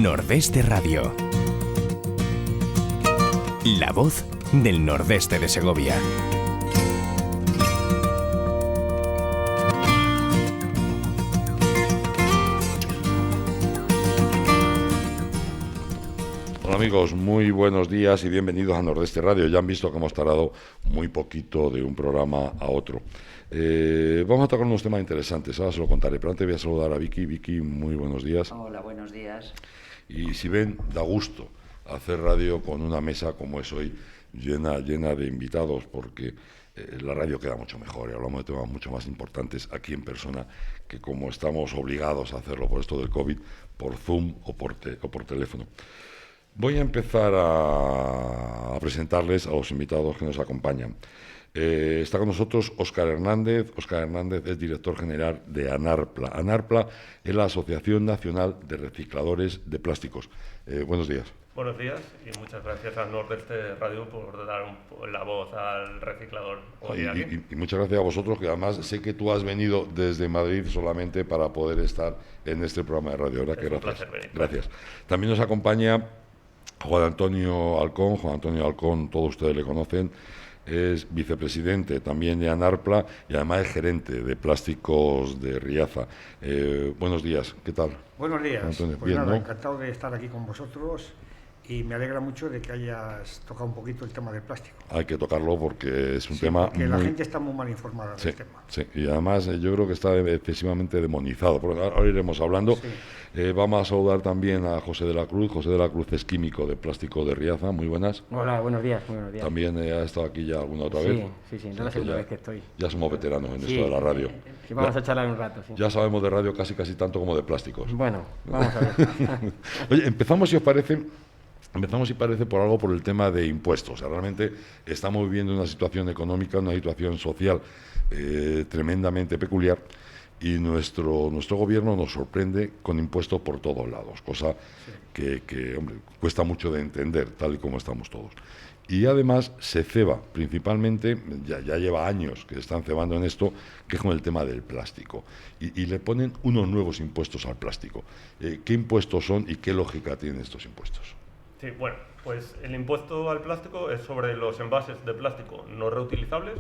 Nordeste Radio. La voz del nordeste de Segovia. Hola amigos, muy buenos días y bienvenidos a Nordeste Radio. Ya han visto que hemos tardado muy poquito de un programa a otro. Vamos a tocar unos temas interesantes, ahora se lo contaré, pero antes voy a saludar a Vicky. Vicky, muy buenos días. Hola, buenos días. Y si ven, da gusto hacer radio con una mesa como es hoy, llena de invitados, porque la radio queda mucho mejor y hablamos de temas mucho más importantes aquí en persona que como estamos obligados a hacerlo por esto del COVID, por Zoom o por teléfono. Voy a empezar a presentarles a los invitados que nos acompañan. Está con nosotros Óscar Hernández. Óscar Hernández es director general de ANARPLA. ANARPLA es la Asociación Nacional de Recicladores de Plásticos. Buenos días. Buenos días y muchas gracias a Nordeste Radio por dar la voz al reciclador hoy aquí. Y muchas gracias a vosotros, que además sé que tú has venido desde Madrid solamente para poder estar en este programa de radio. ¿Verdad? Que gracias. Un placer venir. Gracias. También nos acompaña Juan Antonio Alcón. Juan Antonio Alcón, todos ustedes le conocen. Es vicepresidente también de ANARPLA y además es gerente de Plásticos de Riaza. Buenos días, ¿qué tal? Buenos días. Antonio, pues bien, nada, ¿no? Encantado de estar aquí con vosotros y me alegra mucho de que hayas tocado un poquito el tema del plástico. Hay que tocarlo porque es un tema porque la gente está muy mal informada del tema. Sí, y además yo creo que está excesivamente demonizado. Pero ahora iremos hablando. Sí. Vamos a saludar también a José de la Cruz. José de la Cruz es químico de Plástico de Riaza. Muy buenas. Hola, buenos días. También ha estado aquí ya alguna otra vez. Sí, no es la segunda vez que estoy. Ya somos veteranos en esto de la radio. Sí, vamos a charlar un rato. Sí. Ya sabemos de radio casi tanto como de plásticos. Bueno, vamos a ver. Oye, empezamos, si parece, por algo, por el tema de impuestos. O sea, realmente estamos viviendo una situación económica, una situación social tremendamente peculiar, y nuestro gobierno nos sorprende con impuestos por todos lados, cosa que hombre, cuesta mucho de entender, tal y como estamos todos. Y además se ceba, principalmente, ya lleva años que están cebando en esto, que es con el tema del plástico. Y le ponen unos nuevos impuestos al plástico. ¿Qué impuestos son y qué lógica tienen estos impuestos? Sí, bueno, pues el impuesto al plástico es sobre los envases de plástico no reutilizables.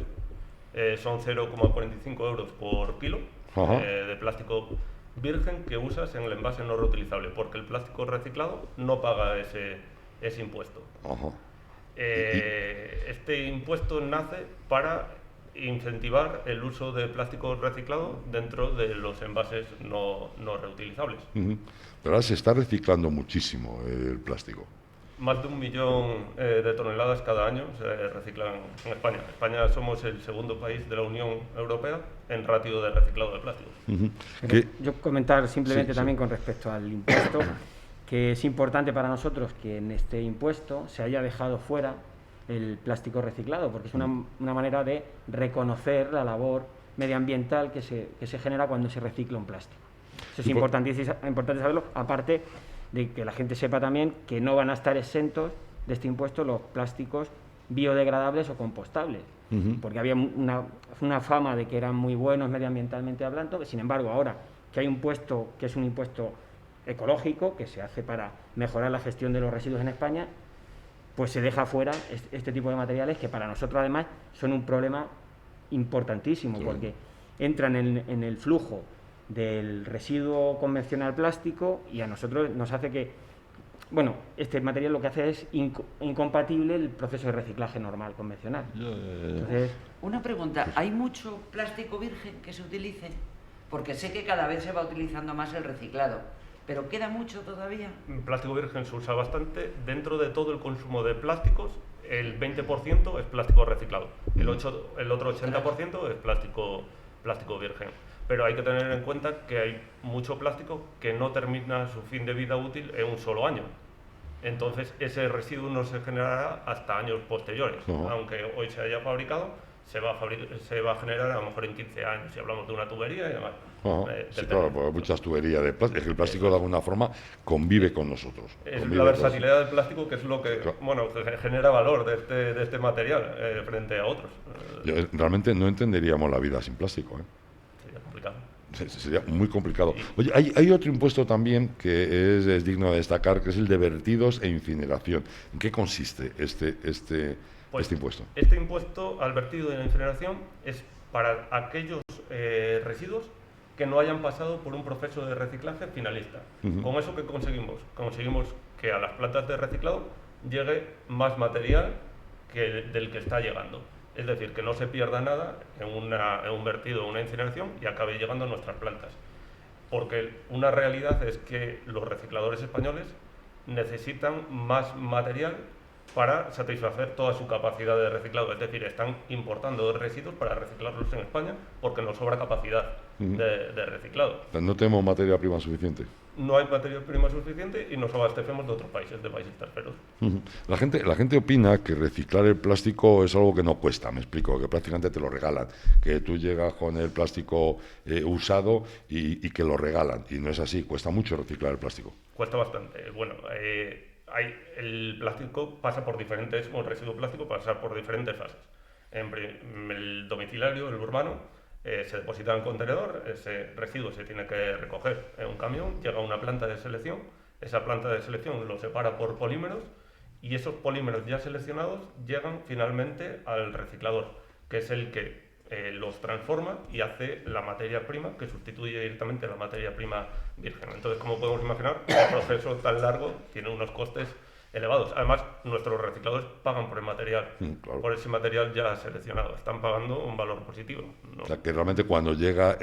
Son 0,45 euros por kilo de plástico virgen que usas en el envase no reutilizable, porque el plástico reciclado no paga ese impuesto. Ajá. Este impuesto nace para incentivar el uso de plástico reciclado dentro de los envases no reutilizables. Uh-huh. Pero ahora se está reciclando muchísimo el plástico. Más de 1 millón de toneladas cada año se reciclan en España. España somos el segundo país de la Unión Europea en ratio de reciclado de plásticos. Uh-huh. Yo comentar simplemente también con respecto al impuesto, que es importante para nosotros que en este impuesto se haya dejado fuera el plástico reciclado, porque es una manera de reconocer la labor medioambiental que se genera cuando se recicla un plástico. Eso es importante saberlo, aparte de que la gente sepa también que no van a estar exentos de este impuesto los plásticos biodegradables o compostables, porque había una fama de que eran muy buenos medioambientalmente hablando, que sin embargo ahora que hay un impuesto que es un impuesto ecológico, que se hace para mejorar la gestión de los residuos en España, pues se deja fuera este tipo de materiales que para nosotros además son un problema importantísimo, porque entran en el flujo del residuo convencional plástico y a nosotros nos hace que, bueno, este material lo que hace es incompatible el proceso de reciclaje normal, convencional. Entonces, una pregunta, ¿hay mucho plástico virgen que se utilice? Porque sé que cada vez se va utilizando más el reciclado, pero ¿queda mucho todavía? El plástico virgen se usa bastante. Dentro de todo el consumo de plásticos, el 20% es plástico reciclado, el otro 80% es plástico virgen. Pero hay que tener en cuenta que hay mucho plástico que no termina su fin de vida útil en un solo año. Entonces ese residuo no se generará hasta años posteriores. Aunque hoy se haya fabricado, se va a generar a lo mejor en 15 años, si hablamos de una tubería y demás. Sí, claro, porque hay muchas tuberías de plástico. Es que el plástico de alguna forma convive con nosotros. Es la versatilidad del plástico que es lo que genera valor de este material frente a otros. Realmente no entenderíamos la vida sin plástico, ¿eh? Sería complicado. Sería muy complicado. Oye, hay otro impuesto también que es digno de destacar, que es el de vertidos e incineración. ¿En qué consiste este impuesto? Este impuesto al vertido y la incineración es para aquellos residuos que no hayan pasado por un proceso de reciclaje finalista. ¿Con eso qué conseguimos? Conseguimos que a las plantas de reciclado llegue más material del que está llegando. Es decir, que no se pierda nada en un vertido o una incineración y acabe llegando a nuestras plantas. Porque una realidad es que los recicladores españoles necesitan más material para satisfacer toda su capacidad de reciclado. Es decir, están importando residuos para reciclarlos en España porque nos sobra capacidad de reciclado. No tenemos materia prima suficiente. No hay materia prima suficiente y nos abastecemos de otros países, de países terceros. La gente opina que reciclar el plástico es algo que no cuesta, me explico, que prácticamente te lo regalan, que tú llegas con el plástico usado y que lo regalan, y no es así, cuesta mucho reciclar el plástico. Cuesta bastante. Bueno, el plástico pasa por diferentes, el residuo plástico pasa por diferentes fases. El domiciliario, el urbano, se deposita en el contenedor, ese residuo se tiene que recoger en un camión, llega a una planta de selección, esa planta de selección lo separa por polímeros y esos polímeros ya seleccionados llegan finalmente al reciclador, que es el que los transforma y hace la materia prima que sustituye directamente a la materia prima virgen. Entonces, como podemos imaginar, un proceso tan largo tiene unos costes elevados. Además, nuestros recicladores pagan por el material, claro. por ese material ya seleccionado. Están pagando un valor positivo, ¿no? O sea, que realmente cuando llega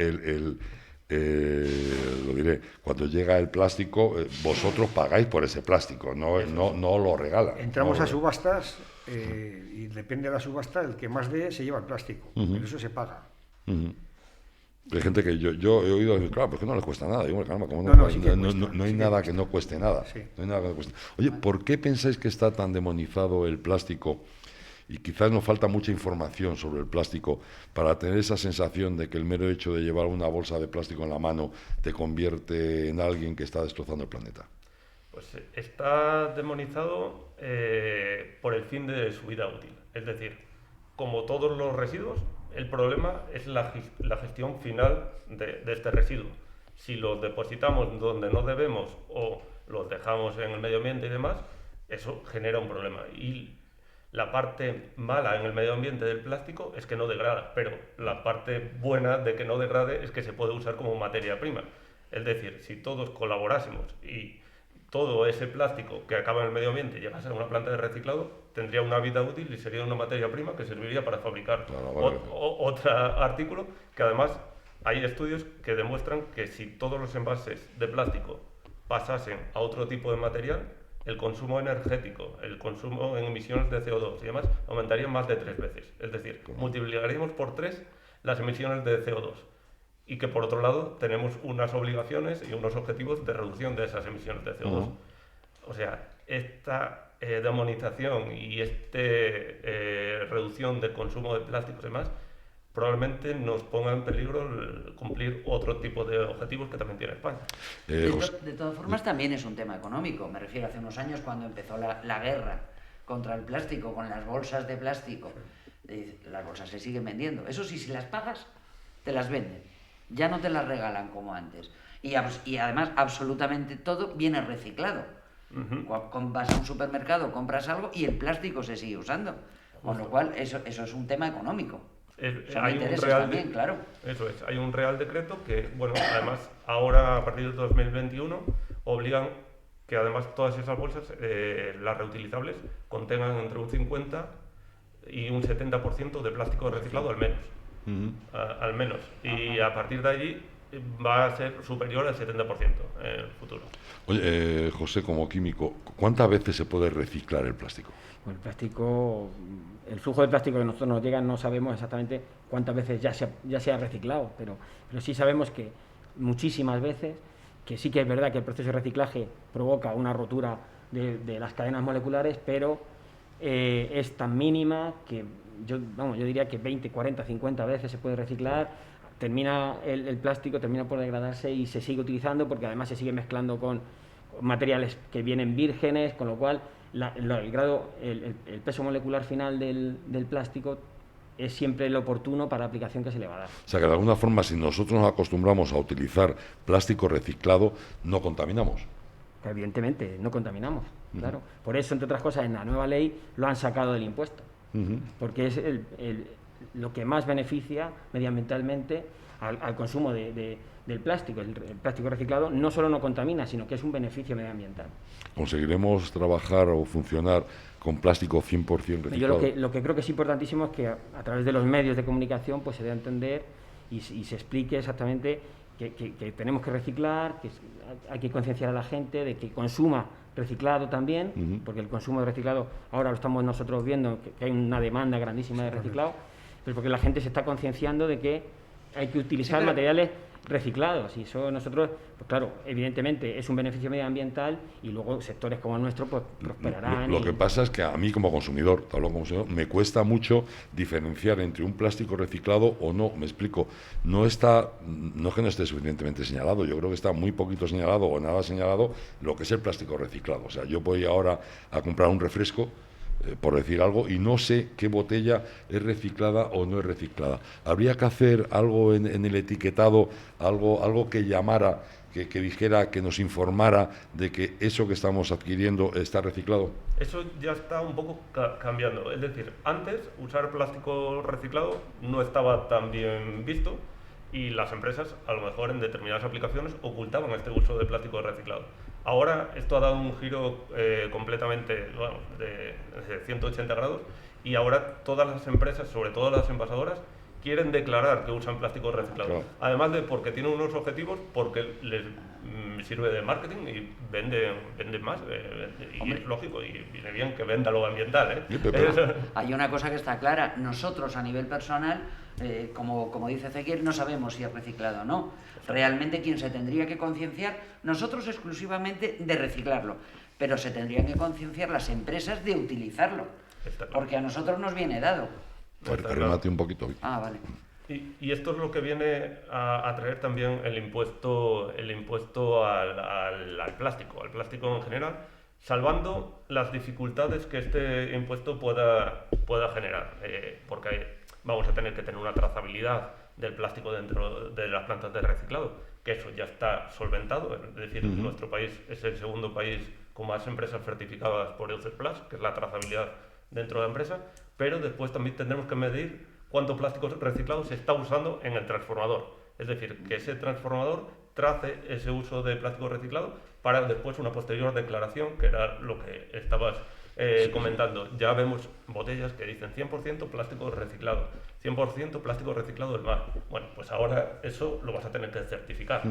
cuando llega el plástico, vosotros pagáis por ese plástico, no lo regalan. Entramos no, a subastas y depende de la subasta, el que más dé se lleva el plástico, pero eso se paga. Hay gente que yo he oído decir, claro, pues que no les cuesta nada. Digo, caramba, ¿cómo no hay nada que no cueste nada. Sí. No hay nada que no cueste. Oye, ¿por qué pensáis que está tan demonizado el plástico? Y quizás nos falta mucha información sobre el plástico para tener esa sensación de que el mero hecho de llevar una bolsa de plástico en la mano te convierte en alguien que está destrozando el planeta. Pues está demonizado por el fin de su vida útil. Es decir, como todos los residuos, el problema es la gestión final de este residuo. Si los depositamos donde no debemos o los dejamos en el medio ambiente y demás, eso genera un problema. Y la parte mala en el medio ambiente del plástico es que no degrada, pero la parte buena de que no degrade es que se puede usar como materia prima. Es decir, si todos colaborásemos y todo ese plástico que acaba en el medio ambiente llegase a una planta de reciclado, tendría una vida útil y sería una materia prima que serviría para fabricar otro artículo, que además hay estudios que demuestran que si todos los envases de plástico pasasen a otro tipo de material, el consumo energético, el consumo en emisiones de CO2 y demás aumentaría más de 3 veces. Es decir, multiplicaríamos por 3 las emisiones de CO2. Y que por otro lado tenemos unas obligaciones y unos objetivos de reducción de esas emisiones de CO2. O sea, esta demonización y reducción del consumo de plásticos y demás probablemente nos ponga en peligro cumplir otro tipo de objetivos que también tiene España. De todas formas también es un tema económico. Me refiero hace unos años cuando empezó la guerra contra el plástico, con las bolsas de plástico. Las bolsas se siguen vendiendo. Eso sí, si las pagas, te las venden. Ya no te las regalan como antes. Y además absolutamente todo viene reciclado. Vas a un supermercado, compras algo y el plástico se sigue usando. Con lo cual eso es un tema económico. Hay un real también, claro. Eso es, hay un real decreto que, bueno, además ahora a partir de 2021 obligan que además todas esas bolsas, las reutilizables, contengan entre un 50 y un 70% de plástico reciclado al menos. Al menos. Y a partir de allí va a ser superior al 70% en el futuro. Oye, José, como químico, ¿cuántas veces se puede reciclar el plástico? Bueno, el plástico, el flujo de plástico que a nosotros nos llega, no sabemos exactamente cuántas veces ya se ha reciclado, pero sí sabemos que muchísimas veces, que sí que es verdad que el proceso de reciclaje provoca una rotura de las cadenas moleculares, pero es tan mínima que yo diría que 20, 40, 50 veces se puede reciclar, termina el plástico, termina por degradarse y se sigue utilizando porque además se sigue mezclando con materiales que vienen vírgenes, con lo cual el peso molecular final del plástico es siempre lo oportuno para la aplicación que se le va a dar. O sea que de alguna forma, si nosotros nos acostumbramos a utilizar plástico reciclado, no contaminamos. Que evidentemente no contaminamos, claro. Por eso, entre otras cosas, en la nueva ley lo han sacado del impuesto, porque es lo que más beneficia medioambientalmente al consumo del plástico. El plástico reciclado no solo no contamina, sino que es un beneficio medioambiental. ¿Conseguiremos trabajar o funcionar con plástico 100% reciclado? Yo lo que creo que es importantísimo es que a través de los medios de comunicación pues se dé a entender y se explique exactamente que tenemos que reciclar, que hay que concienciar a la gente de que consuma reciclado también, porque el consumo de reciclado ahora lo estamos nosotros viendo, que hay una demanda grandísima de reciclado, pero porque la gente se está concienciando de que hay que utilizar materiales reciclados, y eso nosotros, pues claro, evidentemente es un beneficio medioambiental, y luego sectores como el nuestro pues prosperarán. Lo que pasa es que a mí como consumidor, me cuesta mucho diferenciar entre un plástico reciclado o no. Me explico, no es que no esté suficientemente señalado, yo creo que está muy poquito señalado o nada señalado lo que es el plástico reciclado. O sea, yo voy ahora a comprar un refresco, por decir algo, y no sé qué botella es reciclada o no es reciclada. Habría que hacer algo en el etiquetado, algo que llamara, que dijera, que nos informara de que eso que estamos adquiriendo está reciclado. Eso ya está un poco cambiando. Es decir, antes usar plástico reciclado no estaba tan bien visto y las empresas, a lo mejor en determinadas aplicaciones, ocultaban este uso de plástico reciclado. Ahora esto ha dado un giro completamente, bueno, de 180 grados, y ahora todas las empresas, sobre todo las envasadoras, quieren declarar que usan plástico reciclado. Claro. Además de porque tienen unos objetivos, porque les sirve de marketing y venden más. Y es lógico, y viene bien que venda lo ambiental. Hay una cosa que está clara. Nosotros, a nivel personal, como dice Ezequiel, no sabemos si es reciclado o no. Realmente quien se tendría que concienciar, nosotros exclusivamente de reciclarlo, pero se tendrían que concienciar las empresas de utilizarlo, porque a nosotros nos viene dado. Perdónate un poquito. Ah, vale. Y esto es lo que viene a traer también el impuesto al plástico en general, salvando las dificultades que este impuesto pueda generar, porque vamos a tener que tener una trazabilidad del plástico dentro de las plantas de reciclado, que eso ya está solventado, es decir, nuestro país es el segundo país con más empresas certificadas por EuCEPLAS, que es la trazabilidad dentro de la empresa, pero después también tendremos que medir cuánto plástico reciclado se está usando en el transformador, es decir, que ese transformador trace ese uso de plástico reciclado para después una posterior declaración, que era lo que estabas comentando. Ya vemos botellas que dicen 100% plástico reciclado, 100% plástico reciclado del mar. Bueno, pues ahora eso lo vas a tener que certificar,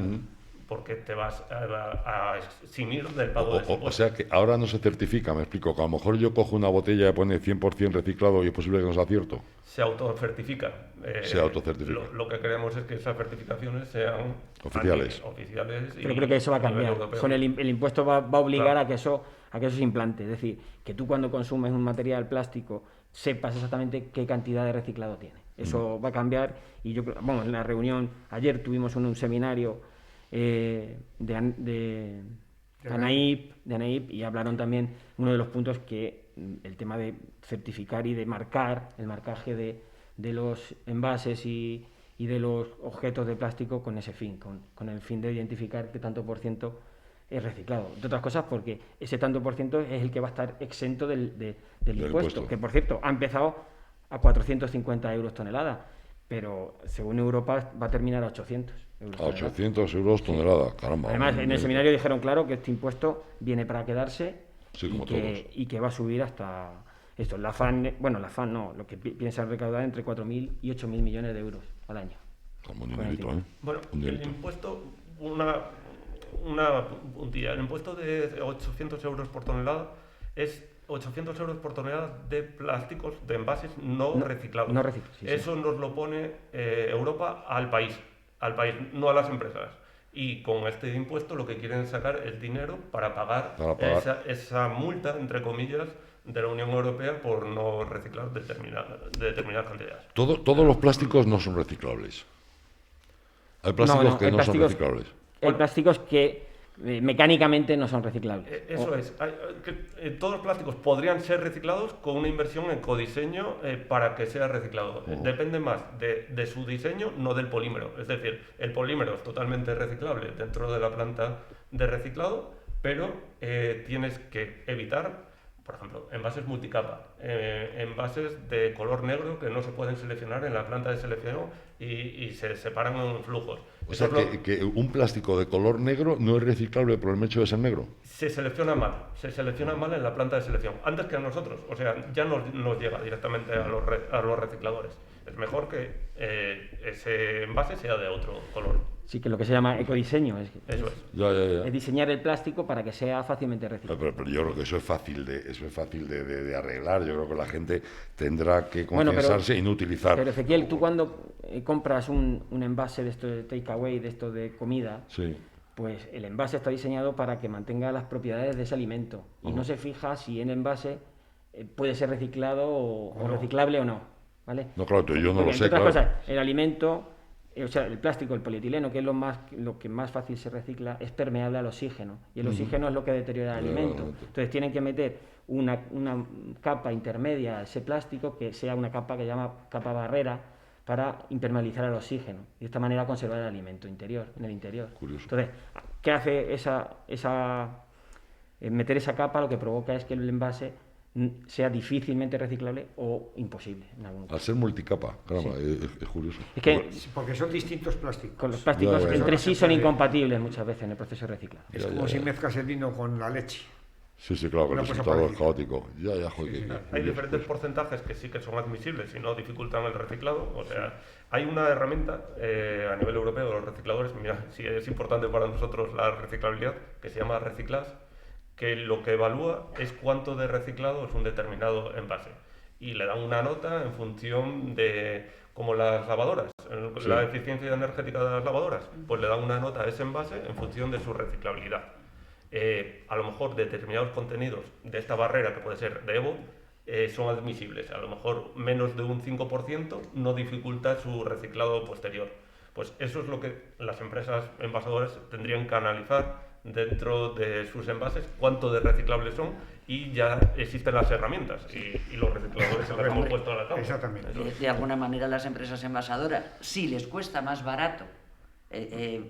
porque te vas a eximir del pago de ese impuesto. O sea que ahora no se certifica, me explico, que a lo mejor yo cojo una botella y pone 100% reciclado y es posible que no sea cierto. Se autocertifica. Se autocertifica. Lo que queremos es que esas certificaciones sean oficiales. Pero creo que eso va a cambiar. Con el impuesto va a obligar a que eso se implante. Es decir, que tú cuando consumes un material plástico sepas exactamente qué cantidad de reciclado tiene. Eso va a cambiar. Y yo, bueno, en la reunión ayer tuvimos un seminario de ANAIP, y hablaron también uno de los puntos que el tema de certificar y de marcar el marcaje de los envases y de los objetos de plástico con ese fin, con el fin de identificar qué tanto por ciento es reciclado. Entre otras cosas porque ese tanto por ciento es el que va a estar exento del impuesto, que por cierto ha empezado a 450 euros tonelada, pero según Europa va a terminar a 800 euros. A 800 euros tonelada, caramba. Además, en el seminario dijeron claro que este impuesto viene para quedarse, sí, y que va a subir hasta esto. La FAN no, lo que piensa recaudar entre 4.000 y 8.000 millones de euros al año. Como un dinerito, ¿eh? Bueno, el impuesto, una puntilla, el impuesto de 800 euros por tonelada es 800 euros por tonelada de plásticos, de envases no reciclados. No reciclados, sí. Eso nos lo pone Europa al país, no a las empresas. Y con este impuesto lo que quieren sacar es dinero para pagar. Esa multa, entre comillas, de la Unión Europea por no reciclar determinadas cantidades. Todos los plásticos no son reciclables. Hay plásticos que no son reciclables. Hay plásticos que mecánicamente no son reciclables. Eso es. Todos los plásticos podrían ser reciclados con una inversión en ecodiseño para que sea reciclado. Depende más de su diseño, no del polímero. Es decir, el polímero es totalmente reciclable dentro de la planta de reciclado, pero tienes que evitar, por ejemplo, envases multicapa, envases de color negro que no se pueden seleccionar en la planta de selección y se separan en flujos. O sea, que un plástico de color negro no es reciclable por el hecho de ser negro. Se selecciona mal en la planta de selección, antes que a nosotros. O sea, ya nos llega directamente a los recicladores. Es mejor que ese envase sea de otro color. Sí, que lo que se llama ecodiseño es Ya. diseñar el plástico para que sea fácilmente reciclable. Pero yo creo que eso es fácil de arreglar. Yo creo que la gente tendrá que concienciarse y no utilizar. Pero Ezequiel, tú cuando compras un envase de esto de takeaway, de esto de comida, Sí. pues el envase está diseñado para que mantenga las propiedades de ese alimento y no se fija si el envase puede ser reciclado o reciclable o no, ¿vale? No, claro, yo no Porque, lo sé, entre otras claro. cosas, el alimento, o sea, el plástico, el polietileno, que es lo que más fácil se recicla, es permeable al oxígeno. Y el oxígeno es lo que deteriora el alimento. Entonces tienen que meter una capa intermedia a ese plástico, que sea una capa que se llama capa barrera, para impermeabilizar al oxígeno. Y de esta manera conservar el alimento en el interior. Curioso. Entonces, ¿qué hace meter esa capa? Lo que provoca es que el envase sea difícilmente reciclable o imposible en algún caso. Al ser multicapa, caramba, es curioso. Es que Porque son distintos plásticos. con los plásticos Ya. entre sí son incompatibles muchas veces en el proceso de reciclado. Es como si mezclas el vino con la leche. Sí, claro, que el Una cosa resultado es parecida. caótico. Joder. Hay diferentes porcentajes que sí que son admisibles y no dificultan el reciclado. O sea, hay una herramienta a nivel europeo de los recicladores, mira, sí es importante para nosotros la reciclabilidad, que se llama Reciclas, que lo que evalúa es cuánto de reciclado es un determinado envase. Y le dan una nota en función de, como las lavadoras, la eficiencia energética de las lavadoras, pues le dan una nota a ese envase en función de su reciclabilidad. A lo mejor determinados contenidos de esta barrera, que puede ser de EVO, son admisibles. A lo mejor menos de un 5% no dificulta su reciclado posterior. Pues eso es lo que las empresas envasadoras tendrían que analizar dentro de sus envases, cuánto de reciclables son, y ya existen las herramientas y los recicladores se las hemos puesto a la cama. Exactamente. De alguna manera las empresas envasadoras, si les cuesta más barato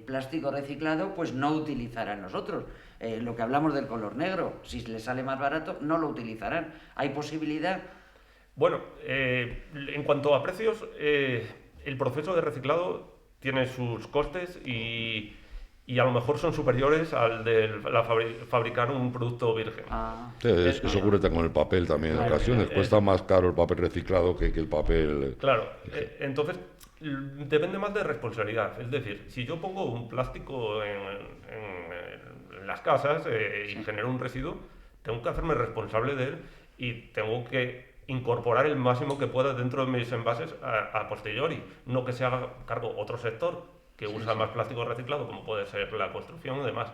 plástico reciclado, pues no utilizarán nosotros. Lo que hablamos del color negro, si les sale más barato, no lo utilizarán. ¿Hay posibilidad? Bueno, en cuanto a precios, el proceso de reciclado tiene sus costes y a lo mejor son superiores al de fabricar un producto virgen. Sí, eso ocurre con el papel también en ocasiones. Cuesta más caro el papel reciclado que el papel... Claro, entonces depende más de responsabilidad. Es decir, si yo pongo un plástico en las casas y genero un residuo, tengo que hacerme responsable de él y tengo que incorporar el máximo que pueda dentro de mis envases a posteriori, no que se haga cargo otro sector que usa más plástico reciclado, como puede ser la construcción y demás.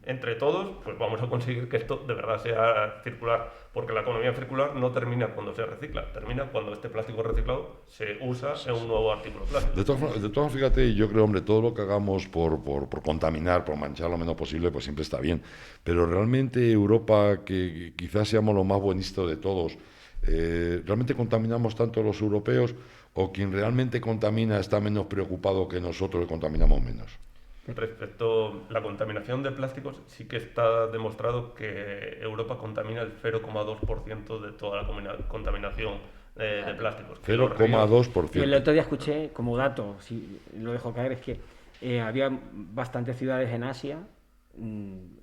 Entre todos, pues vamos a conseguir que esto de verdad sea circular, porque la economía circular no termina cuando se recicla, termina cuando este plástico reciclado se usa en un nuevo artículo plástico. De todas formas, fíjate, yo creo, hombre, todo lo que hagamos por contaminar, por manchar lo menos posible, pues siempre está bien. Pero realmente Europa, que quizás seamos los más buenistas de todos, ¿realmente contaminamos tanto los europeos o quien realmente contamina está menos preocupado que nosotros que contaminamos menos? Respecto a la contaminación de plásticos, sí que está demostrado que Europa contamina el 0,2% de toda la contaminación de plásticos. 0,2%. Y el otro día escuché, como dato, si lo dejo caer, es que había bastantes ciudades en Asia,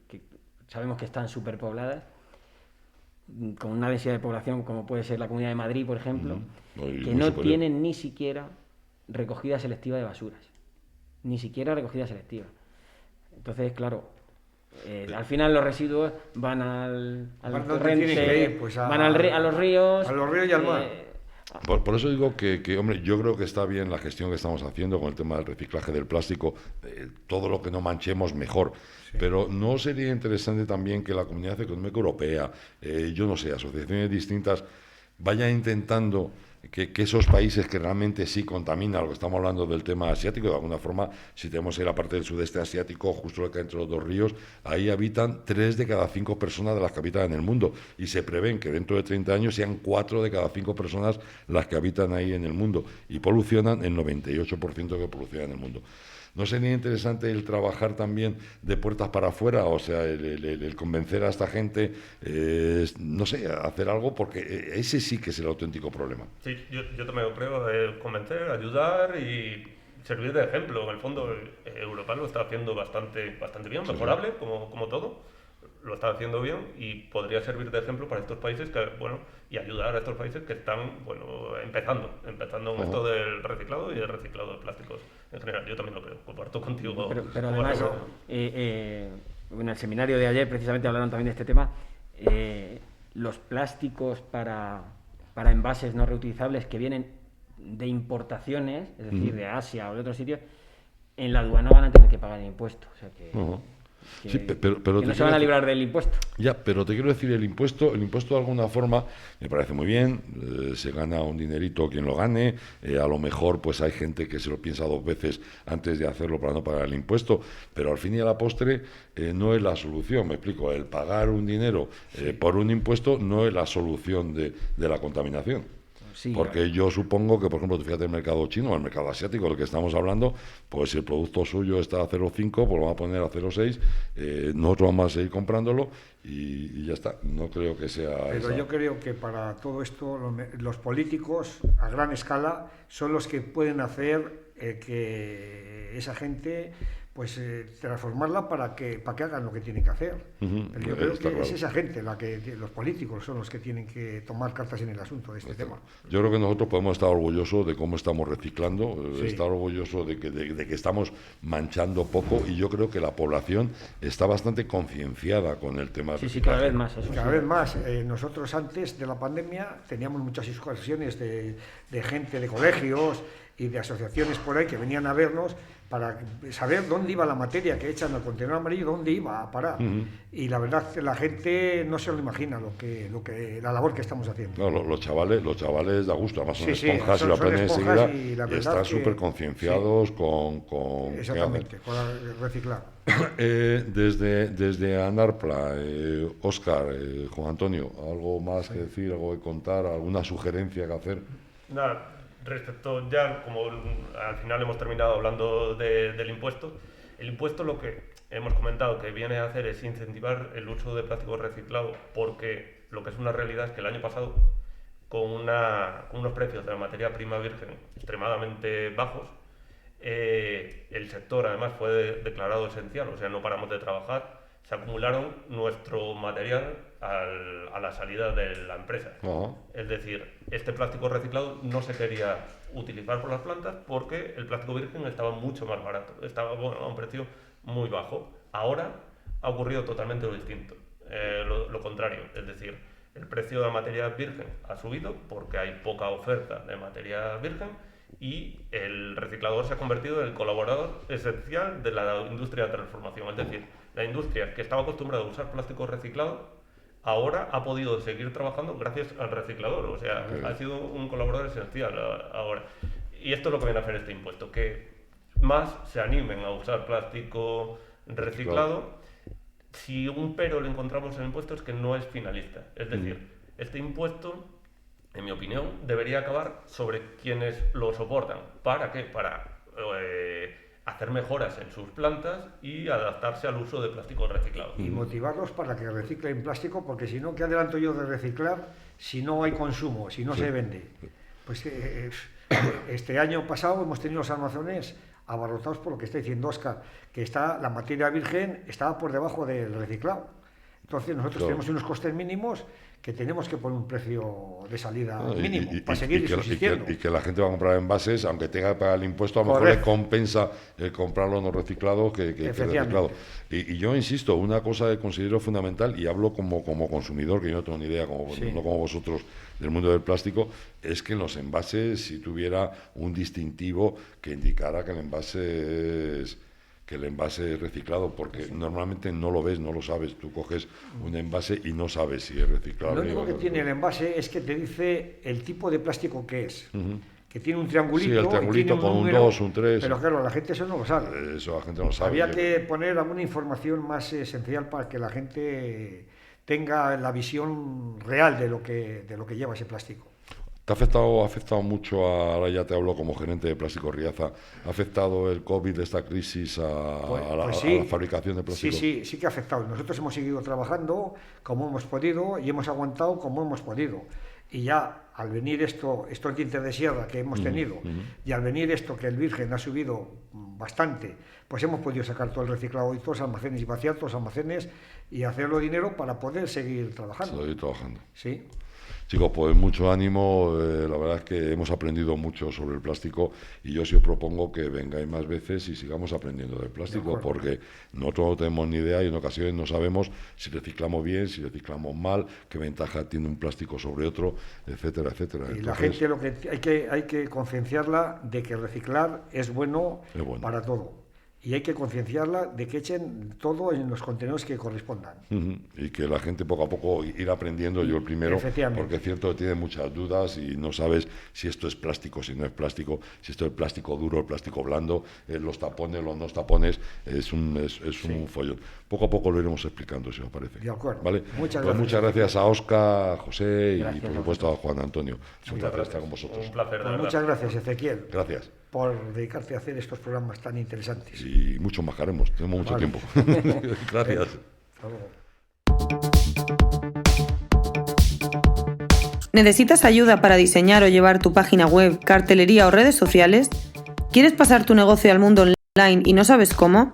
que sabemos que están superpobladas, con una densidad de población como puede ser la Comunidad de Madrid, por ejemplo, que no tienen ni siquiera recogida selectiva de basuras. Ni siquiera recogida selectiva. Entonces, claro, al final los residuos van al torrente, pues van a los ríos. A los ríos y al mar. Por eso digo que, hombre, yo creo que está bien la gestión que estamos haciendo con el tema del reciclaje del plástico. Todo lo que no manchemos, mejor. Sí. Pero ¿no sería interesante también que la Comunidad Económica Europea, yo no sé, asociaciones distintas, vayan intentando que esos países que realmente sí contaminan, lo que estamos hablando del tema asiático, de alguna forma, si tenemos ahí la parte del sudeste asiático, justo lo que hay entre los dos ríos, ahí habitan 3 de cada 5 personas de las que habitan en el mundo, y se prevén que dentro de 30 años sean 4 de cada 5 personas las que habitan ahí en el mundo, y polucionan el 98% que poluciona en el mundo. ¿No sería interesante el trabajar también de puertas para afuera? O sea, el convencer a esta gente, no sé, a hacer algo, porque ese sí que es el auténtico problema. Sí, yo también lo creo, convencer, ayudar y servir de ejemplo. En el fondo, Europa lo está haciendo bastante bien, mejorable, como todo. Lo está haciendo bien y podría servir de ejemplo para estos países que, bueno, y ayudar a estos países que están, bueno, empezando en esto del reciclado y del reciclado de plásticos en general. Yo también lo creo, comparto contigo. Pero además, en el seminario de ayer precisamente hablaron también de este tema. Los plásticos para envases no reutilizables que vienen de importaciones, es decir, de Asia o de otros sitios, en la aduana van a tener que pagar el impuesto. O sea que... Sí, pero que no se van a librar del impuesto. Ya, pero te quiero decir, el impuesto de alguna forma me parece muy bien, se gana un dinerito quien lo gane, a lo mejor pues hay gente que se lo piensa 2 veces antes de hacerlo para no pagar el impuesto, pero al fin y a la postre no es la solución, me explico, el pagar un dinero por un impuesto no es la solución de la contaminación. Sí, porque yo supongo que, por ejemplo, fíjate el mercado chino, el mercado asiático del que estamos hablando, pues si el producto suyo está a 0,5, pues lo va a poner a 0,6, nosotros vamos a seguir comprándolo y ya está. No creo que sea... Pero yo creo que para todo esto los políticos a gran escala son los que pueden hacer que esa gente... pues transformarla para que hagan lo que tienen que hacer. Pero yo creo que es esa gente, los políticos son los que tienen que tomar cartas en el asunto de este tema. Yo creo que nosotros podemos estar orgullosos de cómo estamos reciclando, estar orgullosos de que estamos manchando poco, y yo creo que la población está bastante concienciada con el tema. Sí, cada vez más. Cada vez más. Nosotros antes de la pandemia teníamos muchas excursiones de gente de colegios y de asociaciones por ahí que venían a vernos para saber dónde iba la materia que echan al contenedor amarillo, dónde iba a parar. Y la verdad que la gente no se lo imagina la labor que estamos haciendo. No, los chavales da gusto, además son esponjas y lo aprenden enseguida y están súper concienciados con exactamente, con reciclar. Desde Anarpla, Óscar, Juan Antonio, ¿algo más que decir, algo que contar, alguna sugerencia que hacer? Nada. Respecto, ya como al final hemos terminado hablando del impuesto, el impuesto lo que hemos comentado que viene a hacer es incentivar el uso de plástico reciclado, porque lo que es una realidad es que el año pasado, con unos precios de la materia prima virgen extremadamente bajos, el sector además fue declarado esencial, o sea, no paramos de trabajar, se acumularon nuestro material a la salida de la empresa. Es decir, este plástico reciclado no se quería utilizar por las plantas porque el plástico virgen estaba mucho más barato, estaba a un precio muy bajo. Ahora ha ocurrido totalmente lo distinto, lo contrario, es decir, el precio de la materia virgen ha subido porque hay poca oferta de materia virgen y el reciclador se ha convertido en el colaborador esencial de la industria de transformación, es decir, la industria que estaba acostumbrada a usar plástico reciclado ahora ha podido seguir trabajando gracias al reciclador, o sea, ha sido un colaborador esencial ahora. Y esto es lo que viene a hacer este impuesto, que más se animen a usar plástico reciclado. Si un pero le encontramos en el impuesto es que no es finalista, es decir, este impuesto, en mi opinión, debería acabar sobre quienes lo soportan. ¿Para qué? Para hacer mejoras en sus plantas y adaptarse al uso de plástico reciclado. Y motivarlos para que reciclen plástico, porque si no, ¿qué adelanto yo de reciclar si no hay consumo, si no se vende? Pues este año pasado hemos tenido los almacenes abarrotados por lo que está diciendo Óscar, que la materia virgen estaba por debajo del reciclado. Entonces nosotros tenemos unos costes mínimos que tenemos que poner un precio de salida mínimo para seguir subsistiendo. Y que la gente va a comprar envases, aunque tenga que pagar el impuesto, a lo mejor le compensa el comprarlo no reciclado que reciclado. Y yo insisto, una cosa que considero fundamental, y hablo como consumidor, que yo no tengo ni idea, no como vosotros, del mundo del plástico, es que en los envases, si tuviera un distintivo que indicara que el envase es que el envase es reciclado, porque normalmente no lo ves, no lo sabes. Tú coges un envase y no sabes si es reciclable. Lo único que tiene el envase es que te dice el tipo de plástico que es. Que tiene un triangulito, Sí, el triangulito y tiene con un número, 2, un 3. Pero claro, la gente eso no lo sabe. Eso la gente no sabe. Había que poner alguna información más esencial para que la gente tenga la visión real de lo que lleva ese plástico. ¿Te ha afectado mucho, ahora ya te hablo como gerente de Plástico Riaza, ha afectado el COVID, esta crisis, a la fabricación de plástico? Sí que ha afectado. Nosotros hemos seguido trabajando como hemos podido y hemos aguantado como hemos podido. Y ya al venir estos dientes de sierra que hemos tenido, y al venir esto que el Virgen ha subido bastante, pues hemos podido sacar todo el reciclado y todos los almacenes y vaciar todos los almacenes y hacerlo dinero para poder seguir trabajando. Seguir trabajando. Sí. Chicos, pues mucho ánimo, la verdad es que hemos aprendido mucho sobre el plástico y yo sí os propongo que vengáis más veces y sigamos aprendiendo del plástico, porque nosotros no tenemos ni idea y en ocasiones no sabemos si reciclamos bien, si reciclamos mal, qué ventaja tiene un plástico sobre otro, etcétera, etcétera. Y la gente lo que hay que concienciarla de que reciclar es bueno para todo. Y hay que concienciarla de que echen todo en los contenedores que correspondan. Y que la gente poco a poco ir aprendiendo, yo el primero, porque es cierto que tiene muchas dudas y no sabes si esto es plástico, si no es plástico, si esto es plástico duro, el plástico blando, los tapones, los no tapones, es un follón. Poco a poco lo iremos explicando, si os parece. De acuerdo. ¿Vale? Muchas gracias a Óscar, a José Gracias, y por supuesto a Juan Antonio. Es un placer estar con vosotros. Un placer, de Pues verdad. muchas gracias, Ezequiel. Gracias. Por dedicarte a hacer estos programas tan interesantes. Y mucho más que haremos, tenemos mucho tiempo. Gracias. Hasta luego. ¿Necesitas ayuda para diseñar o llevar tu página web, cartelería o redes sociales? ¿Quieres pasar tu negocio al mundo online y no sabes cómo?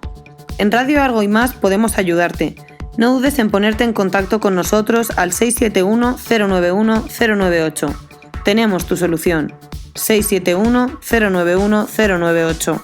En Radio Argo y Más podemos ayudarte. No dudes en ponerte en contacto con nosotros al 671-091-098. Tenemos tu solución. 671-091-098.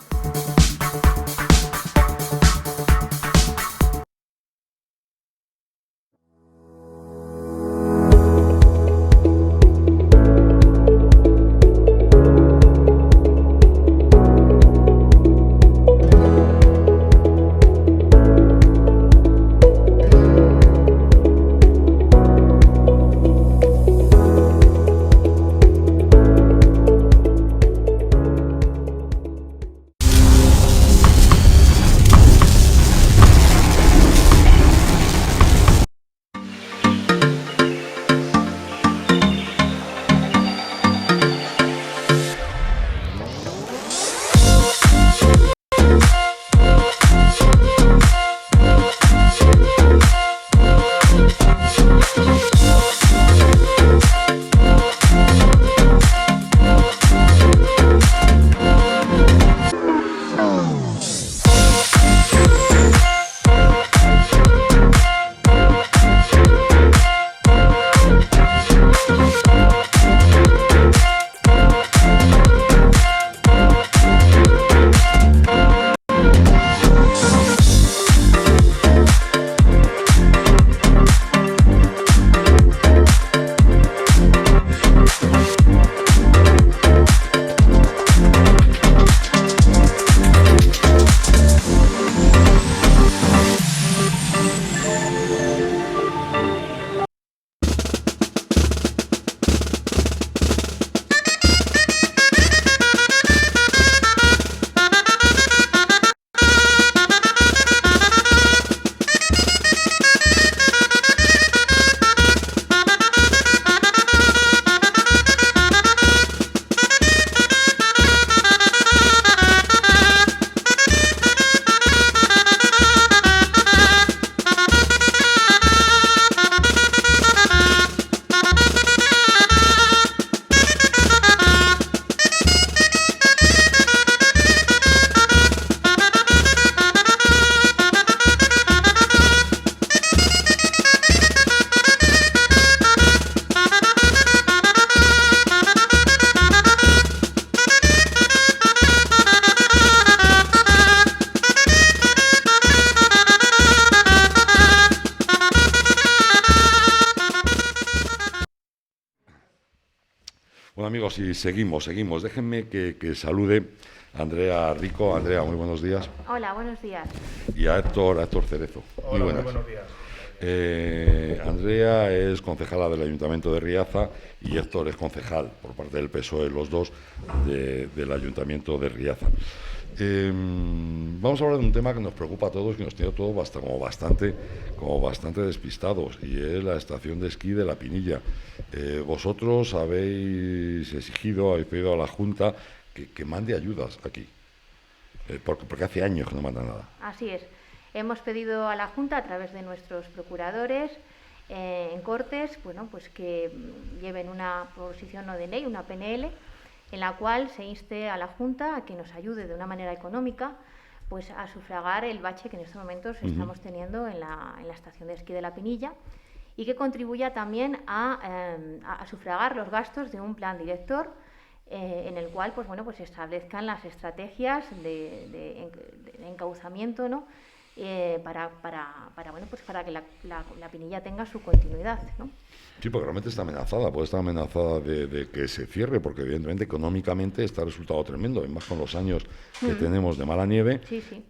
Bueno, amigos, y seguimos. Déjenme que salude Andrea Rico. Andrea, muy buenos días. Hola, buenos días. Y a Héctor Cerezo. Hola, muy muy buenos días. Andrea es concejala del Ayuntamiento de Riaza y Héctor es concejal, por parte del PSOE, los dos, del Ayuntamiento de Riaza. Vamos a hablar de un tema que nos preocupa a todos, que nos tiene todos como bastante despistados, y es la estación de esquí de La Pinilla. Vosotros habéis pedido a la Junta que mande ayudas aquí, porque hace años que no manda nada. Así es. Hemos pedido a la Junta, a través de nuestros procuradores en Cortes, bueno, pues que lleven una proposición no de ley, una PNL, en la cual se inste a la Junta a que nos ayude de una manera económica, pues a sufragar el bache que en estos momentos estamos teniendo en la estación de esquí de La Pinilla, y que contribuya también a sufragar los gastos de un plan director en el cual, pues bueno, pues se establezcan las estrategias de encauzamiento, ¿no? Para que la Pinilla tenga su continuidad, ¿no? Sí, porque realmente está amenazada, puede estar amenazada de que se cierre, porque evidentemente económicamente está resultado tremendo, y más con los años que tenemos de mala nieve. Sí, sí.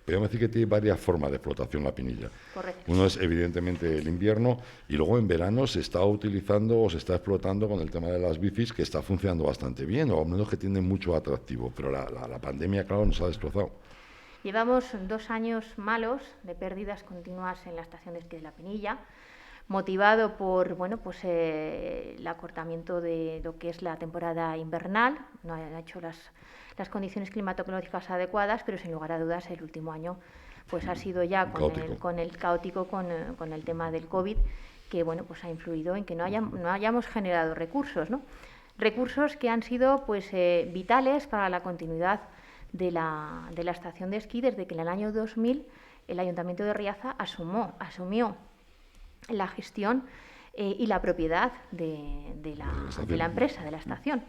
Podríamos decir que tiene varias formas de explotación La Pinilla. Correcto. Uno es evidentemente el invierno, y luego en verano se está utilizando o se está explotando con el tema de las bicis, que está funcionando bastante bien, o al menos que tiene mucho atractivo, pero la pandemia, claro, nos ha destrozado. Llevamos 2 años malos de pérdidas continuas en la estación de esquí de La Pinilla, motivado por el acortamiento de lo que es la temporada invernal. No han hecho las condiciones climatológicas adecuadas, pero sin lugar a dudas el último año pues ha sido ya con el tema del COVID, que bueno, pues ha influido en que no hayamos generado recursos, ¿no? Recursos que han sido pues vitales para la continuidad de la estación de esquí, desde que en el año 2000 el Ayuntamiento de Riaza asumió la gestión y la propiedad de la empresa, de la estación.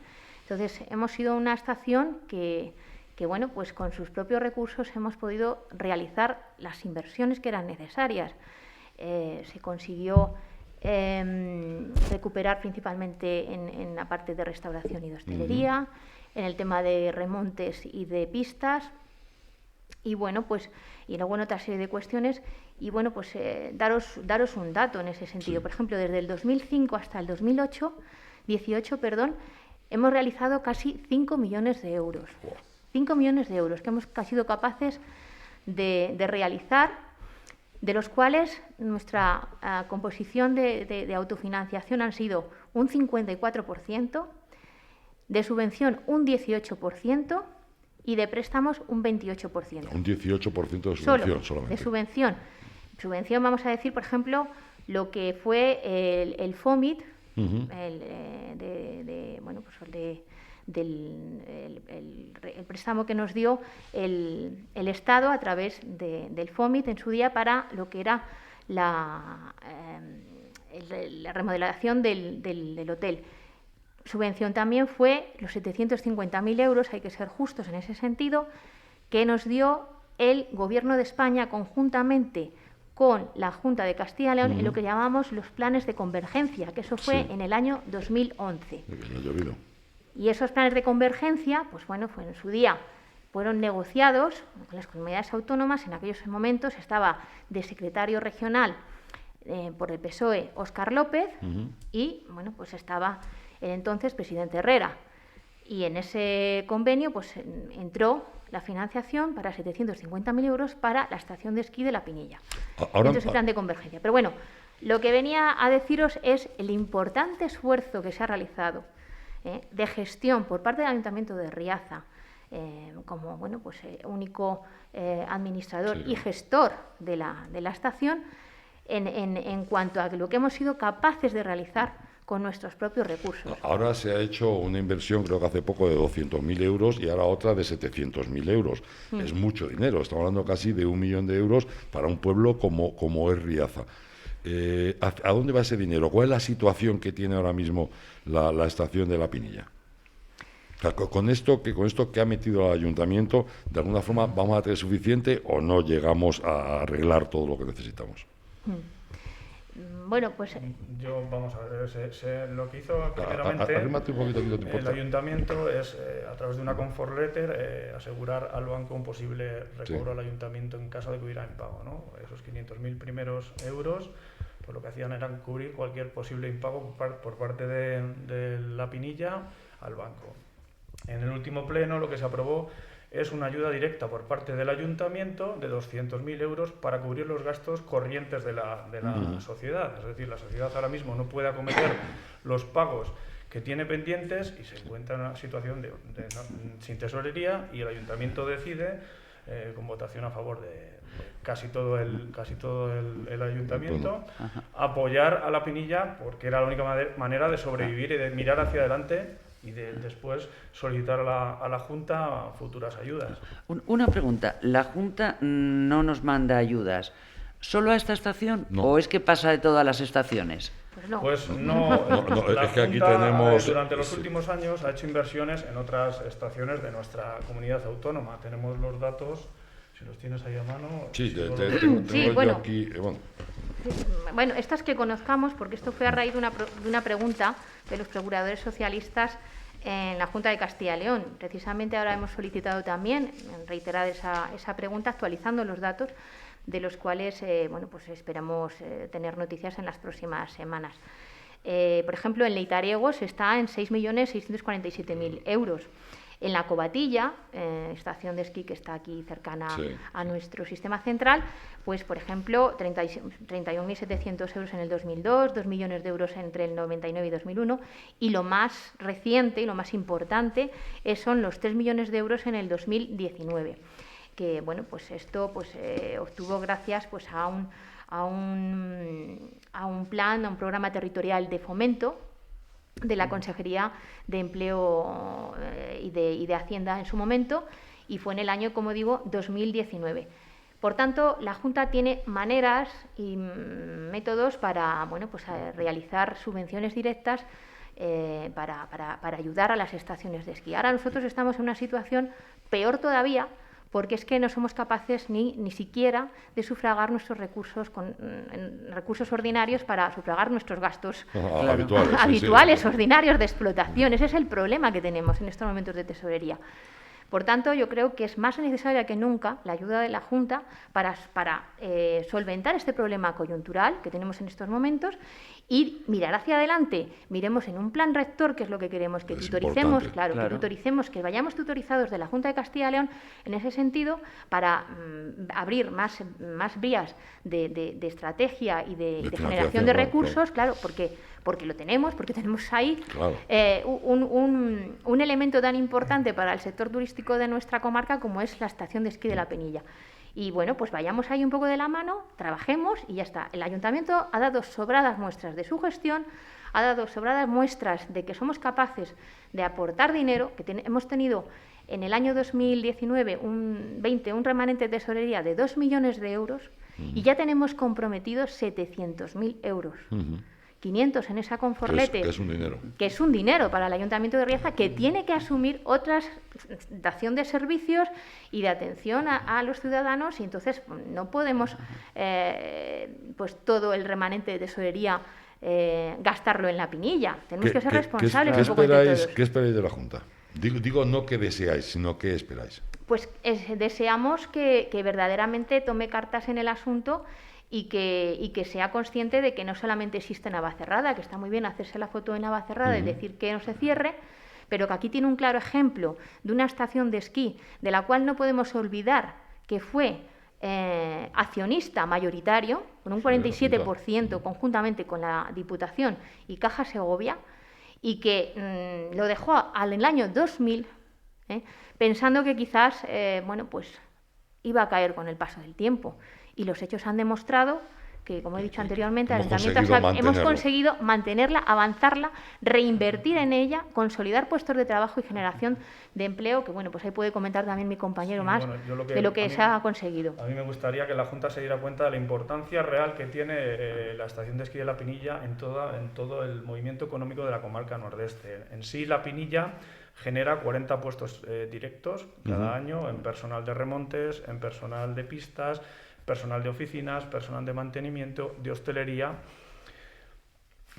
Entonces, hemos sido una estación que bueno, pues con sus propios recursos hemos podido realizar las inversiones que eran necesarias. Se consiguió recuperar principalmente en la parte de restauración y de hostelería, en el tema de remontes y de pistas, y bueno, pues y luego en otra serie de cuestiones, y bueno, pues daros un dato en ese sentido. Por ejemplo, desde el 2005 hasta el 2018, hemos realizado casi 5 millones de euros. 5 millones de euros que hemos sido capaces de realizar, de los cuales nuestra composición de autofinanciación han sido un 54%, de subvención un 18% y de préstamos un 28%. Un 18% de subvención solamente. De subvención. Subvención, vamos a decir, por ejemplo, lo que fue el FOMIT, el préstamo que nos dio el Estado a través del FOMIT en su día para lo que era la remodelación del hotel. Subvención también fue los 750.000 euros, hay que ser justos en ese sentido, que nos dio el Gobierno de España conjuntamente con la Junta de Castilla y León en lo que llamamos los planes de convergencia, que eso fue en el año 2011. Y esos planes de convergencia, pues bueno, en su día fueron negociados con las comunidades autónomas. En aquellos momentos estaba de secretario regional por el PSOE Óscar López y bueno, pues estaba el entonces presidente Herrera. Y en ese convenio pues entró la financiación para 750.000 euros para la estación de esquí de La Pinilla. Entonces el plan de convergencia. Pero bueno, lo que venía a deciros es el importante esfuerzo que se ha realizado de gestión por parte del Ayuntamiento de Riaza, como bueno, pues, único administrador y gestor de la estación, en cuanto a lo que hemos sido capaces de realizar con nuestros propios recursos. Ahora se ha hecho una inversión, creo que hace poco, de 200.000 euros y ahora otra de 700.000 euros. Es mucho dinero, estamos hablando casi de 1 millón de euros para un pueblo como es Riaza. ¿A dónde va ese dinero? ¿Cuál es la situación que tiene ahora mismo la estación de La Pinilla? O sea, con esto que ha metido el ayuntamiento, ¿de alguna forma vamos a tener suficiente o no llegamos a arreglar todo lo que necesitamos? Bueno, pues Yo, vamos a ver, lo que hizo primeramente Arrímate un poquito, que no te el importa. ayuntamiento es, a través de una comfort letter, asegurar al banco un posible recobro Sí. al ayuntamiento en caso de que hubiera impago, ¿no? Esos 500.000 primeros euros, pues lo que hacían era cubrir cualquier posible impago por parte de la Pinilla al banco. En el último pleno lo que se aprobó es una ayuda directa por parte del ayuntamiento de 200.000 euros para cubrir los gastos corrientes de la sociedad. Es decir, la sociedad ahora mismo no puede acometer los pagos que tiene pendientes y se encuentra en una situación sin tesorería, y el ayuntamiento decide, con votación a favor de casi todo el ayuntamiento, apoyar a la Pinilla, porque era la única manera de sobrevivir y de mirar hacia adelante, y después solicitar a la Junta futuras ayudas. Una pregunta, ¿la Junta no nos manda ayudas solo a esta estación No. o es que pasa de todas las estaciones? pues no. Pues no, No, la es que aquí Junta, tenemos- durante los sí. últimos años ha hecho inversiones en otras estaciones de nuestra comunidad autónoma. Tenemos los datos, si los tienes ahí a mano. Sí, luego tengo Sí, yo bueno. aquí... bueno, Bueno, estas que conozcamos, porque esto fue a raíz de una pregunta de los procuradores socialistas en la Junta de Castilla y León. Precisamente ahora hemos solicitado también reiterar esa pregunta, actualizando los datos, de los cuales bueno, pues esperamos tener noticias en las próximas semanas. Por ejemplo, en Leitariegos está en 6.647.000 euros. En la Covatilla, estación de esquí que está aquí cercana Sí. a nuestro sistema central, pues por ejemplo 31.700 euros en el 2002, 2 millones de euros entre el 99 y 2001, y lo más reciente y lo más importante son los 3 millones de euros en el 2019, que bueno, pues esto pues obtuvo gracias pues a un plan, a un programa territorial de fomento de la Consejería de Empleo y de Hacienda en su momento, y fue en el año, como digo, 2019. Por tanto, la Junta tiene maneras y métodos para, bueno, pues, realizar subvenciones directas para ayudar a las estaciones de esquí. Ahora nosotros estamos en una situación peor todavía, porque es que no somos capaces ni siquiera de sufragar nuestros recursos recursos ordinarios para sufragar nuestros gastos habituales, sí. ordinarios de explotación. Ese es el problema que tenemos en estos momentos de tesorería. Por tanto, yo creo que es más necesaria que nunca la ayuda de la Junta para solventar este problema coyuntural que tenemos en estos momentos y mirar hacia adelante. Miremos en un plan rector, que es lo que queremos, que tutoricemos, que tutoricemos, que vayamos tutorizados de la Junta de Castilla y León en ese sentido, para abrir más vías de estrategia y de generación de recursos, claro, porque lo tenemos, porque tenemos ahí un elemento tan importante para el sector turístico de nuestra comarca como es la estación de esquí de la Pinilla. Y bueno, pues vayamos ahí un poco de la mano, trabajemos y ya está. El ayuntamiento ha dado sobradas muestras de su gestión, ha dado sobradas muestras de que somos capaces de aportar dinero, que hemos tenido en el año 2019 un remanente de tesorería de 2 millones de euros y ya tenemos comprometidos 700.000 euros. 500 en esa conforlete, que es un dinero. Que es un dinero para el Ayuntamiento de Riaza, que tiene que asumir otras dación de servicios y de atención a los ciudadanos, y entonces no podemos pues todo el remanente de tesorería gastarlo en la Pinilla. Tenemos que ser responsables un poco entre todos. ¿Qué esperáis de la Junta? Digo no que deseáis, sino que esperáis. Pues deseamos que verdaderamente tome cartas en el asunto y que sea consciente de que no solamente existe Navacerrada, que está muy bien hacerse la foto en Navacerrada y decir que no se cierre, pero que aquí tiene un claro ejemplo de una estación de esquí de la cual no podemos olvidar que fue accionista mayoritario, con un 47% conjuntamente con la Diputación y Caja Segovia, y que lo dejó en el año 2000, pensando que quizás pues iba a caer con el paso del tiempo. Y los hechos han demostrado que, como he dicho anteriormente, hemos conseguido mantenerla, avanzarla, reinvertir en ella, consolidar puestos de trabajo y generación de empleo, que bueno, pues ahí puede comentar también mi compañero de lo que se ha conseguido. A mí me gustaría que la Junta se diera cuenta de la importancia real que tiene la estación de esquí de la Pinilla en todo el movimiento económico de la comarca nordeste. En sí, la Pinilla genera 40 puestos directos cada año en personal de remontes, en personal de pistas, personal de oficinas, personal de mantenimiento, de hostelería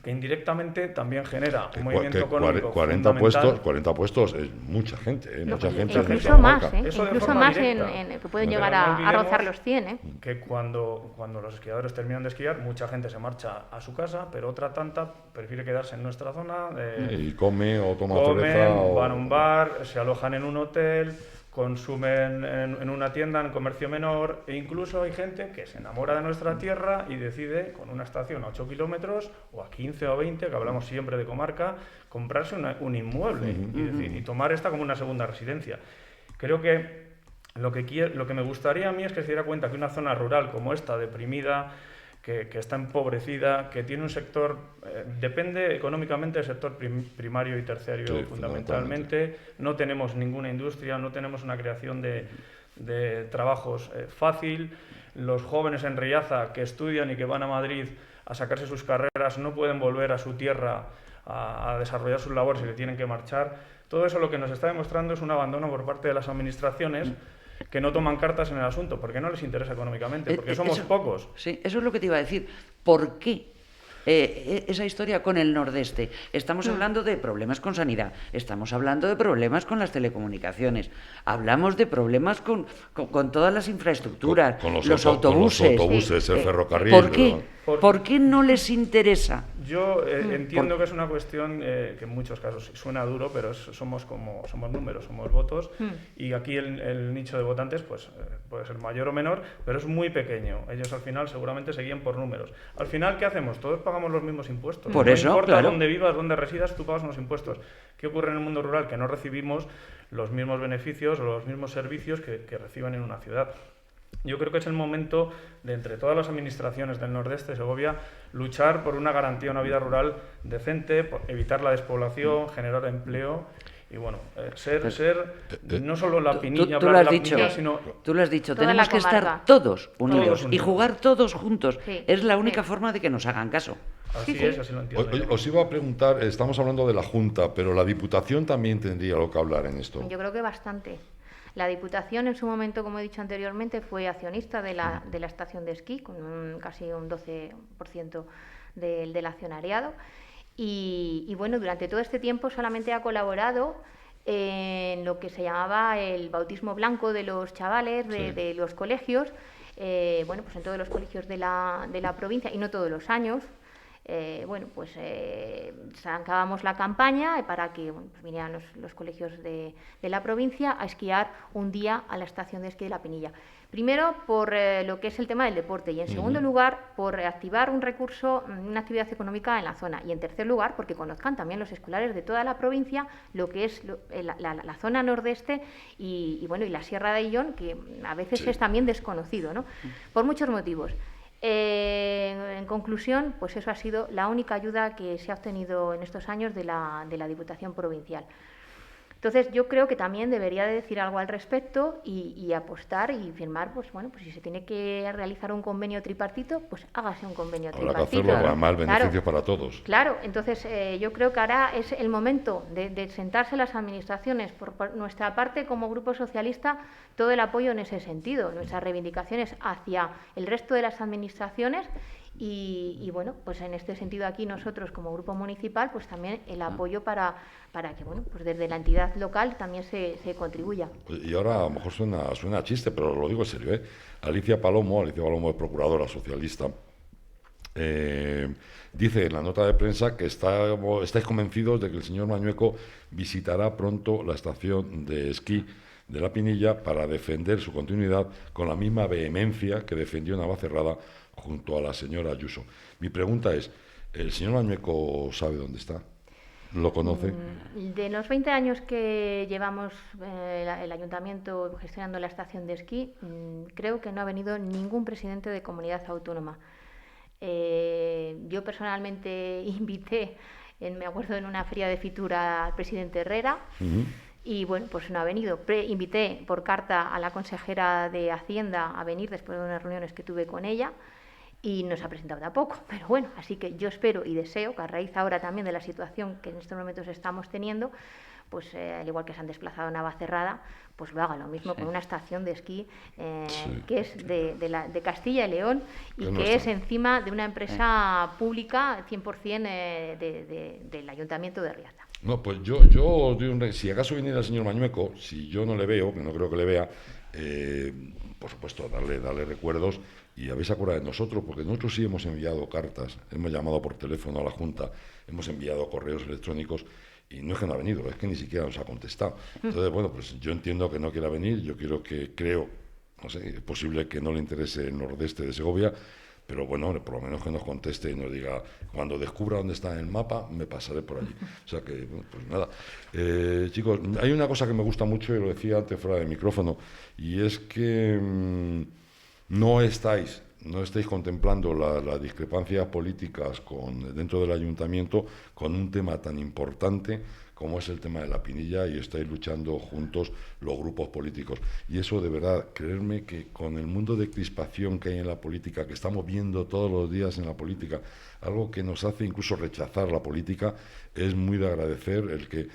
que indirectamente también genera un movimiento Que económico 40 fundamental. 40 puestos es mucha gente, mucha gente. Incluso más, Eso de incluso forma más directa. que pueden Pero llegar no a olvidemos rozar los 100. Que cuando los esquiadores terminan de esquiar, mucha gente se marcha a su casa, pero otra tanta prefiere quedarse en nuestra zona. Y come o toma cerveza. Van a un bar, se alojan en un hotel, consumen en una tienda, en comercio menor, e incluso hay gente que se enamora de nuestra tierra y decide, con una estación a 8 kilómetros, o a 15 o a 20, que hablamos siempre de comarca, comprarse un inmueble y tomar esta como una segunda residencia. Creo que lo que me gustaría a mí es que se diera cuenta que una zona rural como esta, deprimida, que está empobrecida, que tiene un sector, depende económicamente del sector primario y terciario, Sí, fundamentalmente. No tenemos ninguna industria, no tenemos una creación de trabajos fácil. Los jóvenes en Riaza que estudian y que van a Madrid a sacarse sus carreras no pueden volver a su tierra a desarrollar sus labores y le tienen que marchar. Todo eso lo que nos está demostrando es un abandono por parte de las administraciones que no toman cartas en el asunto, porque no les interesa económicamente, porque somos pocos. Sí, eso es lo que te iba a decir. ¿Por qué esa historia con el Nordeste? Estamos hablando de problemas con sanidad, estamos hablando de problemas con las telecomunicaciones, hablamos de problemas con todas las infraestructuras, con los autobuses. Con los autobuses, el ferrocarril. ¿Por qué? ¿Por qué no les interesa? Yo entiendo que es una cuestión que en muchos casos suena duro, pero somos números, somos votos, y aquí el nicho de votantes pues puede ser mayor o menor, pero es muy pequeño. Ellos al final seguramente se guían por números. Al final, ¿qué hacemos? Todos pagamos los mismos impuestos. Por no eso, importa claro. dónde vivas, dónde residas, tú pagas unos impuestos. ¿Qué ocurre en el mundo rural? Que no recibimos los mismos beneficios o los mismos servicios que reciben en una ciudad. Yo creo que es el momento de, entre todas las administraciones del Nordeste de Segovia, luchar por una garantía a una vida rural decente, por evitar la despoblación, generar empleo y, bueno, ser no solo la Pinilla, Tú hablar lo de has la dicho, Pinilla, sino... tú lo has dicho, toda tenemos la que estar comarca. todos unidos Todos y unidos. jugar todos juntos. Sí, Es la única sí. forma de que nos hagan caso. Así Sí, es, sí. así lo entiendo. yo. Os iba a preguntar, estamos hablando de la Junta, pero la Diputación también tendría algo que hablar en esto. Yo creo que bastante. La Diputación en su momento, como he dicho anteriormente, fue accionista de la estación de esquí, con casi un 12% del accionariado. Y bueno, durante todo este tiempo solamente ha colaborado en lo que se llamaba el bautismo blanco de los chavales de los colegios, bueno, pues en todos los colegios de la provincia, y no todos los años. Bueno, pues sacábamos la campaña para que pues vinieran los colegios de la provincia a esquiar un día a la estación de esquí de La Pinilla. Primero, por lo que es el tema del deporte, y en segundo lugar, por activar un recurso, una actividad económica en la zona, y en tercer lugar, porque conozcan también los escolares de toda la provincia lo que es la zona nordeste y bueno, y la Sierra de Ayllón, que a veces es también desconocido, ¿no? Por muchos motivos. En conclusión, pues eso ha sido la única ayuda que se ha obtenido en estos años de la Diputación Provincial. Entonces, yo creo que también debería de decir algo al respecto y apostar y firmar, pues bueno, pues si se tiene que realizar un convenio tripartito, pues hágase un convenio Habrá que tripartito. hacerlo, además, beneficios Claro. para todos. Claro, entonces yo creo que ahora es el momento de sentarse las administraciones. Por nuestra parte, como Grupo Socialista, todo el apoyo en ese sentido, nuestras reivindicaciones hacia el resto de las administraciones y bueno, pues en este sentido aquí nosotros como Grupo Municipal, pues también el apoyo para que, bueno, pues desde la entidad local también se contribuya. Y ahora a lo mejor suena a chiste, pero lo digo en serio, ¿eh? Alicia Palomo es procuradora socialista. Dice en la nota de prensa que estáis convencidos de que el señor Mañueco visitará pronto la estación de esquí de La Pinilla para defender su continuidad con la misma vehemencia que defendió Navacerrada junto a la señora Ayuso. Mi pregunta es, ¿el señor Mañueco sabe dónde está? ¿Lo conoce? De los 20 años que llevamos el ayuntamiento gestionando la estación de esquí, creo que no ha venido ningún presidente de comunidad autónoma. Yo personalmente invité, me acuerdo en una feria de Fitur, al presidente Herrera, y bueno, pues no ha venido. Invité por carta a la consejera de Hacienda a venir después de unas reuniones que tuve con ella, y no se ha presentado tampoco. Pero bueno, así que yo espero y deseo que a raíz ahora también de la situación que en estos momentos estamos teniendo, pues al igual que se han desplazado a Navacerrada, pues lo haga lo mismo con una estación de esquí que es de Castilla y León y que es encima de una empresa pública 100% del Ayuntamiento de Riata. No, pues yo si acaso viniera el señor Mañueco, si yo no le veo, que no creo que le vea, por supuesto, darle recuerdos, y habéis acordado de nosotros, porque nosotros sí hemos enviado cartas, hemos llamado por teléfono a la Junta, hemos enviado correos electrónicos, y no es que no ha venido, es que ni siquiera nos ha contestado. Entonces, bueno, pues yo entiendo que no quiera venir, yo creo, no sé, es posible que no le interese el nordeste de Segovia, pero bueno, por lo menos que nos conteste y nos diga, cuando descubra dónde está en el mapa, me pasaré por allí. O sea que, bueno, pues nada. Chicos, hay una cosa que me gusta mucho, y lo decía antes fuera de micrófono, y es que no estáis contemplando las discrepancias políticas dentro del ayuntamiento con un tema tan importante como es el tema de la Pinilla, y estáis luchando juntos los grupos políticos. Y eso, de verdad, creerme que con el mundo de crispación que hay en la política, que estamos viendo todos los días en la política, algo que nos hace incluso rechazar la política, es muy de agradecer el que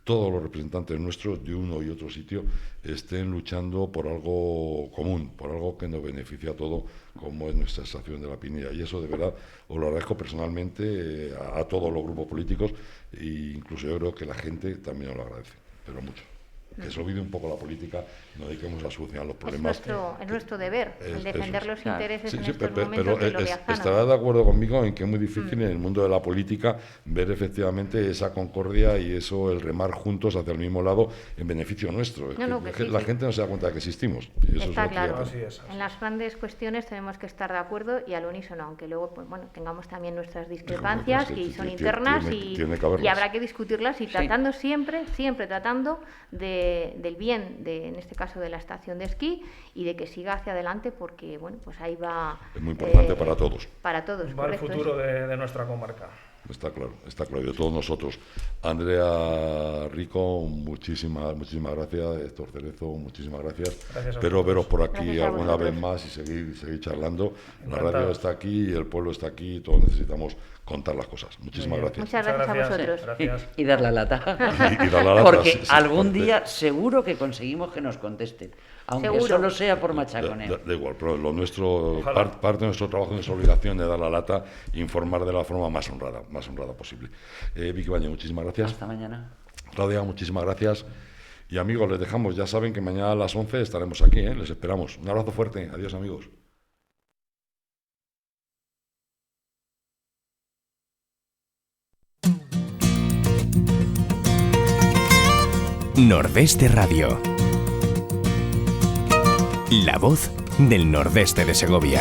todos los representantes nuestros de uno y otro sitio estén luchando por algo común, por algo que nos beneficie a todos, como es nuestra estación de la Pinilla. Y eso, de verdad, os lo agradezco personalmente a todos los grupos políticos, e incluso yo creo que la gente también os lo agradece, pero mucho. Que se olvide un poco la política y nos dediquemos a solucionar los problemas. Es nuestro deber, el defender los intereses en estos pero momentos de Loreazana. Estará de acuerdo conmigo en que es muy difícil en el mundo de la política ver efectivamente esa concordia y eso, el remar juntos hacia el mismo lado en beneficio nuestro. La gente no se da cuenta de que existimos. Y eso está es claro. así es. En las grandes cuestiones tenemos que estar de acuerdo y al unísono, aunque luego pues, bueno, tengamos también nuestras discrepancias que son internas y habrá que discutirlas y tratando siempre tratando del bien, en este caso de la estación de esquí, y de que siga hacia adelante porque, bueno, pues ahí va... Es muy importante para todos. Para todos, va el futuro de nuestra comarca. Está claro, y de todos nosotros. Andrea Rico, muchísimas gracias. Héctor Cerezo, muchísimas gracias. Espero veros por aquí alguna vez más y seguir charlando. Encantado. La radio está aquí, el pueblo está aquí, todos necesitamos contar las cosas. Muchísimas gracias. Muchas gracias a vosotros. Gracias. Y dar la lata. Y dar la lata, porque sí, algún día seguro que conseguimos que nos contesten, aunque seguro. Solo sea por machaconeo. Da igual, pero lo nuestro, parte de nuestro trabajo, de nuestra obligación de dar la lata e informar de la forma más honrada posible. Vicky Baño, muchísimas gracias. Hasta mañana. Claudia, muchísimas gracias. Y amigos, les dejamos, ya saben que mañana a las 11 estaremos aquí, les esperamos. Un abrazo fuerte, adiós amigos. Nordeste Radio. La voz del Nordeste de Segovia.